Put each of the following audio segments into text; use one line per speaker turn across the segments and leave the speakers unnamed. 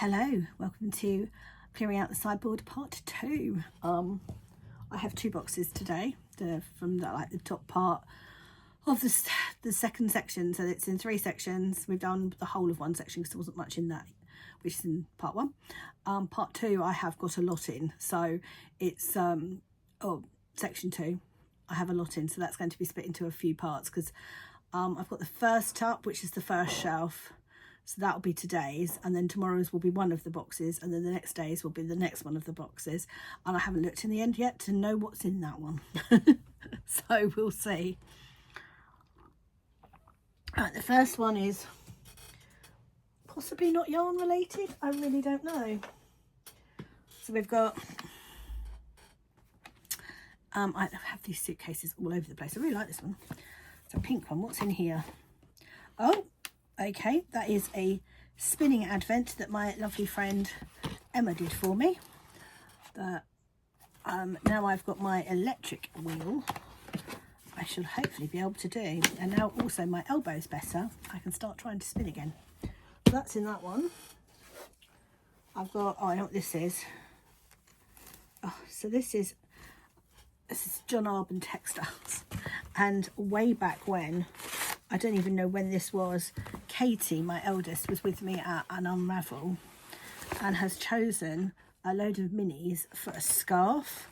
Hello, welcome to clearing out the sideboard part 2. I have 2 boxes today. From the top part of the second section, so it's in 3 sections. We've done the whole of one section because there wasn't much in that, which is in part 1. Part 2 I have got a lot in, so it's section 2 I have a lot in, so that's going to be split into a few parts because I've got the first up, which is the first shelf. So that'll be today's, and then tomorrow's will be one of the boxes, and then the next day's will be the next one of the boxes. And I haven't looked in the end yet to know what's in that one. So we'll see. Right, the first one is possibly not yarn related. I really don't know. So we've got, I have these suitcases all over the place. I really like this one. It's a pink one. What's in here? Oh, okay, that is a spinning advent that my lovely friend Emma did for me. Now I've got my electric wheel, I shall hopefully be able to do. And now also my elbow's better, I can start trying to spin again. So that's in that one. I've got, oh, I know what this is. Oh, so this is John Arbon Textiles. And way back when, I don't even know when this was, Katie, my eldest, was with me at an Unravel and has chosen a load of minis for a scarf.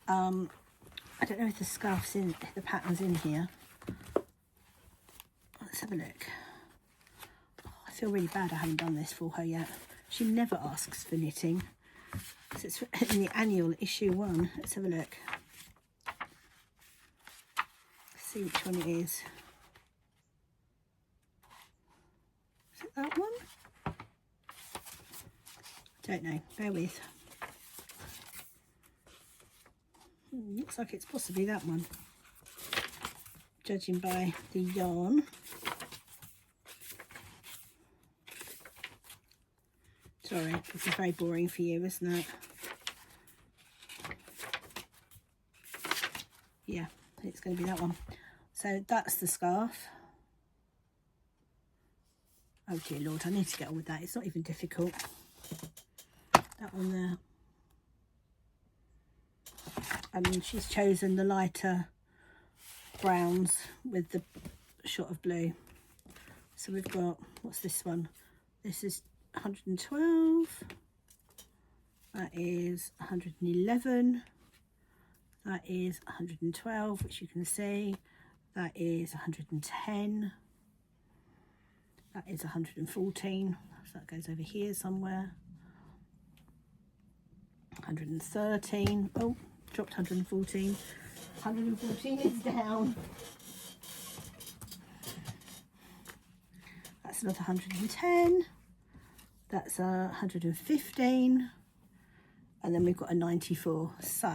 I don't know if the scarf's in, the pattern's in here. Let's have a look. Oh, I feel really bad I haven't done this for her yet. She never asks for knitting. So it's in the annual issue 1. Let's have a look. See which one it is. Is it that one? Don't know, bear with. Looks like it's possibly that one, judging by the yarn. Sorry, this is very boring for you, isn't it? Yeah, it's going to be that one. So that's the scarf. Oh dear Lord, I need to get on with that. It's not even difficult. That one there. She's chosen the lighter browns with the shot of blue. So we've got, what's this one? This is 112. That is 111. That is 112, which you can see. That is 110. That is 114. So that goes over here somewhere. 113. Oh, dropped 114. 114 is down. That's another 110. That's 115. And then we've got a 94. So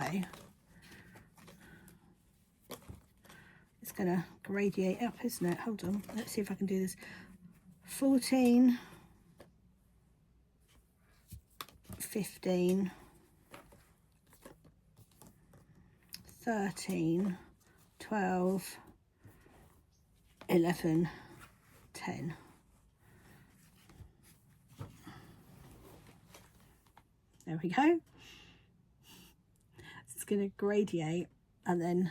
it's going to gradiate up, isn't it? Hold on, let's see if I can do this. 14, 15, 13, 12, 11, 10. There we go. It's going to gradiate, and then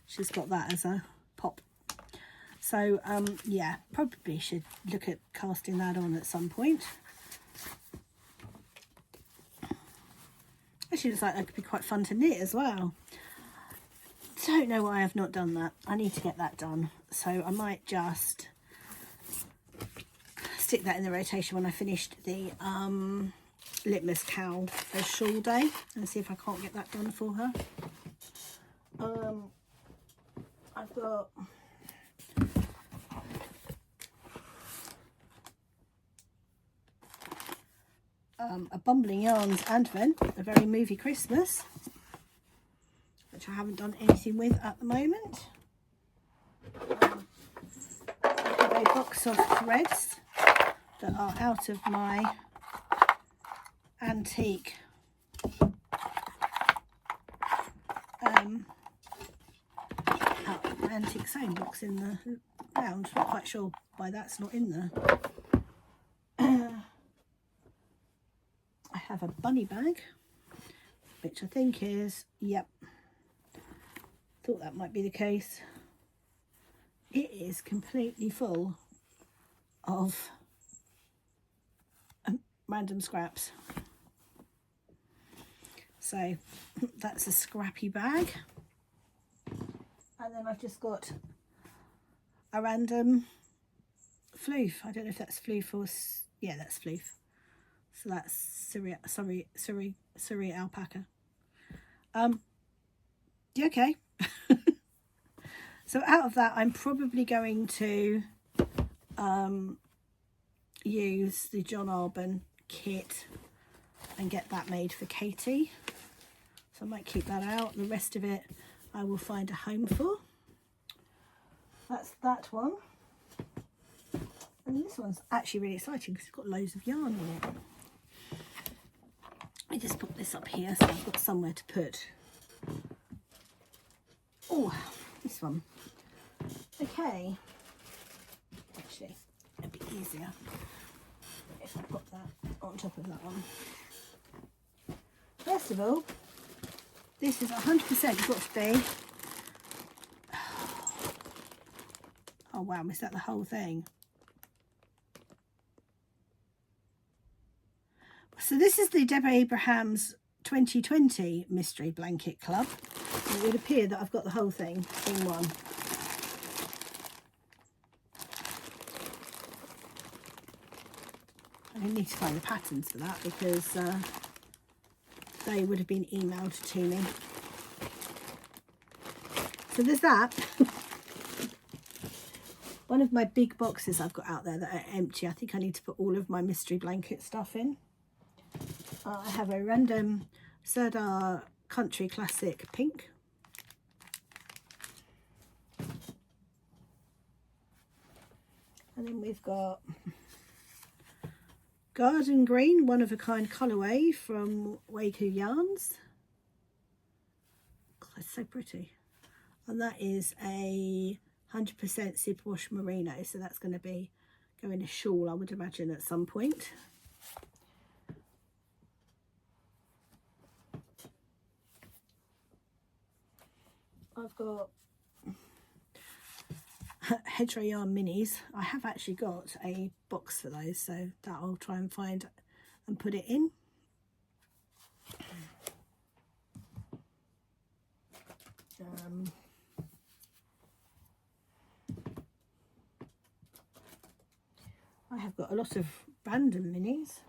she's got that as a pop. So yeah, probably should look at casting that on at some point. Actually looks like that could be quite fun to knit as well. Don't know why I've not done that. I need to get that done. So I might just stick that in the rotation when I finished the Litmus Cowl shawl day, and see if I can't get that done for her. I've got a Bumbling Yarns advent, a very movie Christmas, which I haven't done anything with at the moment. I have a box of threads that are out of my antique antique sewing box in the round. Not quite sure why that's not in there. have a bunny bag, which I think is, yep, thought that might be the case. It is completely full of random scraps. So that's a scrappy bag. And then I've just got a random floof. I don't know if that's floof or, yeah, that's floof. So that's Surrey alpaca. Yeah, okay. So out of that, I'm probably going to use the John Arbon kit and get that made for Katie. So I might keep that out. The rest of it I will find a home for. That's that one. And this one's actually really exciting because it's got loads of yarn in it. I just put this up here so I've got somewhere to put. Oh, this one. Okay. Actually, it'd be easier if I put that on top of that one. First of all, this is 100% got to be. Oh wow, is that the whole thing? So this is the Deborah Abrahams 2020 Mystery Blanket Club. It would appear that I've got the whole thing in one. I need to find the patterns for that because they would have been emailed to me. So there's that. One of my big boxes I've got out there that are empty. I think I need to put all of my mystery blanket stuff in. I have a random Serdar Country Classic pink. And then we've got Garden Green, one of a kind colourway from Waku Yarns. God, that's so pretty. And that is a 100% superwash merino, so that's going to be going a shawl, I would imagine, at some point. I've got hedgerow yarn minis. I have actually got a box for those, so that I'll try and find and put it in. I have got a lot of random minis,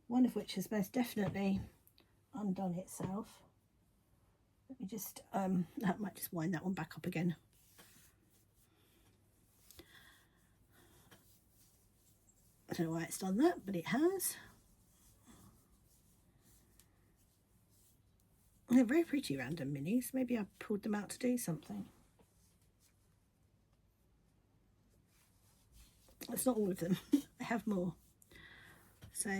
one of which has most definitely undone itself. Let me just, I might just wind that one back up again. I don't know why it's done that, but it has. They're very pretty random minis. Maybe I pulled them out to do something. That's not all of them. I have more. So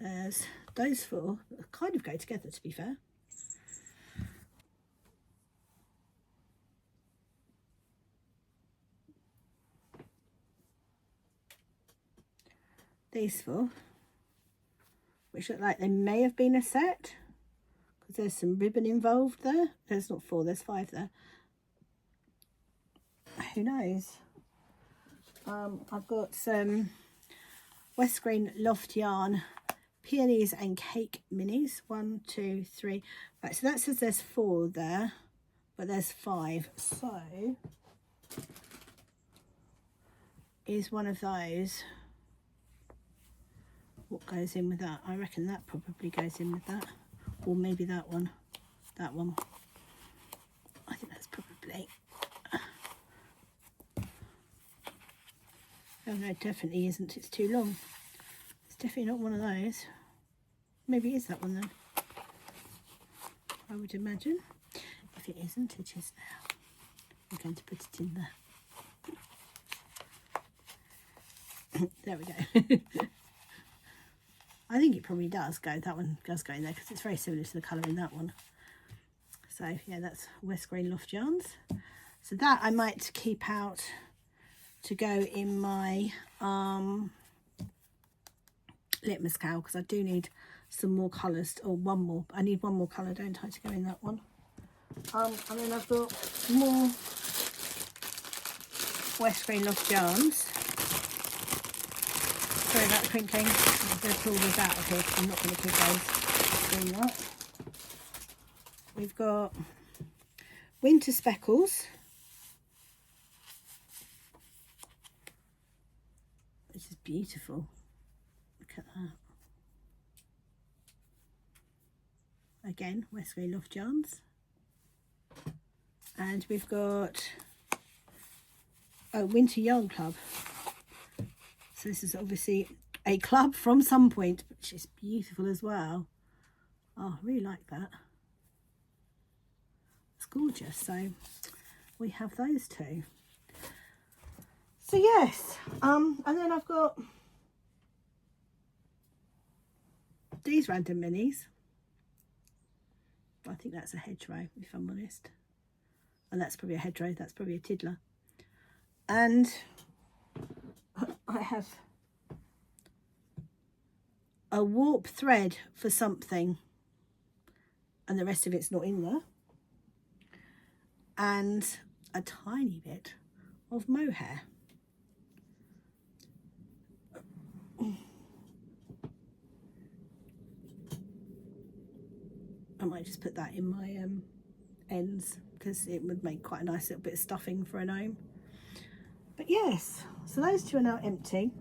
there's those four that kind of go together, to be fair. These four, which look like they may have been a set, because there's some ribbon involved there. There's not four, there's five there. Who knows? I've got some West Green Loft Yarn Peonies and Cake minis. 1, 2, 3. Right, so that says there's 4 there, but there's 5. So is one of those. What goes in with that? I reckon that probably goes in with that, or maybe that one. That one. I think that's probably. Oh no, it definitely isn't. It's too long. It's definitely not one of those. Maybe it is that one then. I would imagine. If it isn't, it is now. I'm going to put it in there. There we go. I think it probably does go. That one does go in there because it's very similar to the colour in that one. So yeah, that's West Green Loft Yarns. So that I might keep out to go in my litmus cow, because I do need some more colours, or one more. I need one more colour, don't I, to go in that one. And then I've got more West Green Loft yarns. Sorry about the crinkling. I'm going to pull these out of here because I'm not going to keep those doing that. We've got Winter Speckles. This is beautiful. Look at that. Again, West Green Loft yarns. And we've got Winter Yarn Club. So this is obviously a club from some point, which is beautiful as well. Oh, I really like that. It's gorgeous. So we have those two. So yes, and then I've got these random minis. I think that's a hedgerow, if I'm honest. And that's probably a hedgerow, that's probably a tiddler. And I have a warp thread for something, and the rest of it's not in there. And a tiny bit of mohair. I might just put that in my ends, because it would make quite a nice little bit of stuffing for a gnome. But yes, so those two are now empty.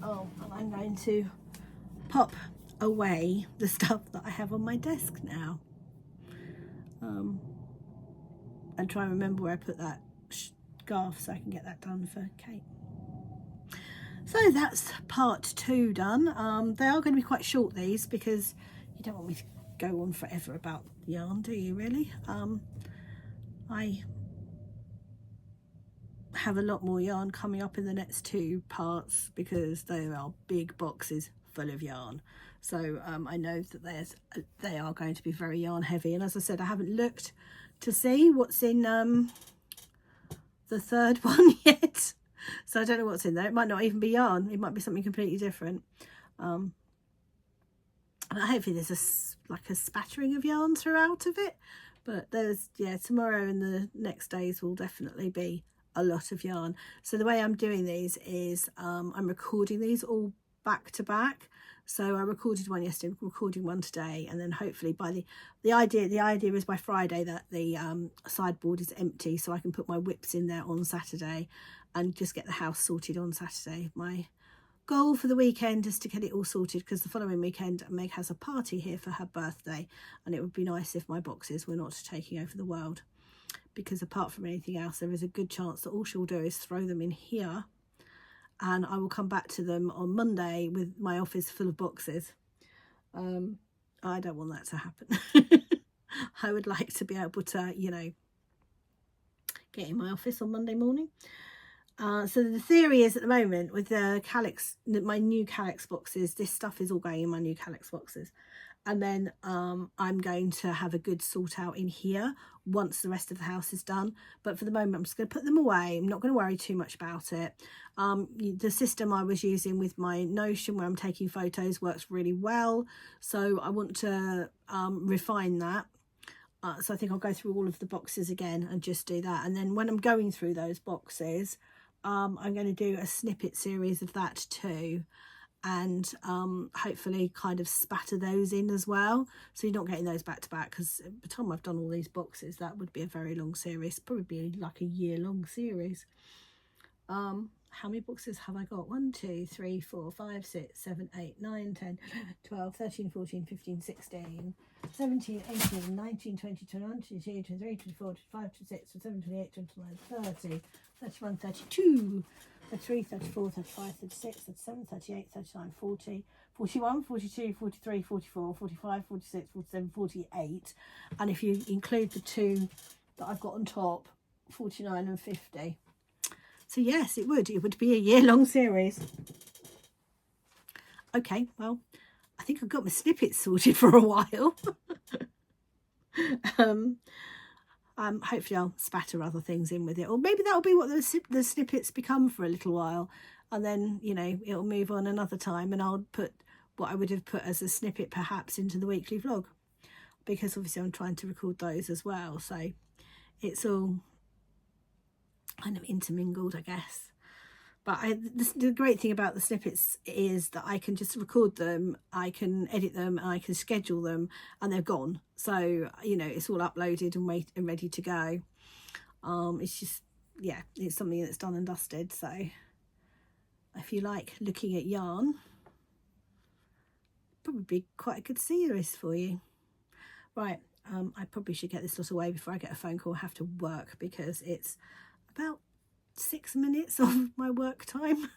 Oh, and I'm going to pop away the stuff that I have on my desk now. And try and remember where I put that scarf so I can get that done for Kate. So that's part 2 done. They are going to be quite short, these, because you don't want me to go on forever about yarn, do you really? I have a lot more yarn coming up in the next 2 parts, because there are big boxes full of yarn. So I know that they are going to be very yarn heavy, and as I said, I haven't looked to see what's in the third one yet, so I don't know what's in there. It might not even be yarn, it might be something completely different. And hopefully there's like a spattering of yarn throughout of it, but there's, yeah, tomorrow and the next days will definitely be a lot of yarn. So the way I'm doing these is I'm recording these all back to back. So I recorded one yesterday, I'm recording one today, and then hopefully by the idea is by Friday that the sideboard is empty, so I can put my whips in there on Saturday and just get the house sorted on Saturday. My goal for the weekend is to get it all sorted, because the following weekend Meg has a party here for her birthday, and it would be nice if my boxes were not taking over the world, because apart from anything else, there is a good chance that all she'll do is throw them in here, and I will come back to them on Monday with my office full of boxes. I don't want that to happen. I would like to be able to, you know, get in my office on Monday morning. So the theory is, at the moment, with the Calyx, my new Calyx boxes, this stuff is all going in my new Calyx boxes. And then I'm going to have a good sort out in here once the rest of the house is done. But for the moment, I'm just going to put them away. I'm not going to worry too much about it. The system I was using with my Notion, where I'm taking photos, works really well. So I want to refine that. So I think I'll go through all of the boxes again and just do that. And then when I'm going through those boxes, I'm going to do a snippet series of that too. And hopefully kind of spatter those in as well, so you're not getting those back to back, because by the time I've done all these boxes, that would be a very long series, probably like a year-long series. How many boxes have I got? 1 2 3 4 5 6 7 8 9 10 12 13 14 15 16 17 18 19 20 21 22 23 24 25 26 27 28 29 30 31 32 33, 34, 35, 36, 37, 38, 39, 40, 41, 42, 43, 44, 45, 46, 47, 48. And if you include the 2 that I've got on top, 49 and 50. So yes, it would be a year-long series. Okay, well, I think I've got my snippets sorted for a while. Hopefully I'll spatter other things in with it, or maybe that'll be what the snippets become for a little while, and then, you know, it'll move on another time and I'll put what I would have put as a snippet perhaps into the weekly vlog, because obviously I'm trying to record those as well, so it's all kind of intermingled, I guess. But the great thing about the snippets is that I can just record them, I can edit them, and I can schedule them, and they're gone. So, you know, it's all uploaded and ready to go. It's just, yeah, it's something that's done and dusted. So if you like looking at yarn, probably be quite a good series for you. Right, I probably should get this lot away before I get a phone call. I have to work, because it's about 6 minutes of my work time.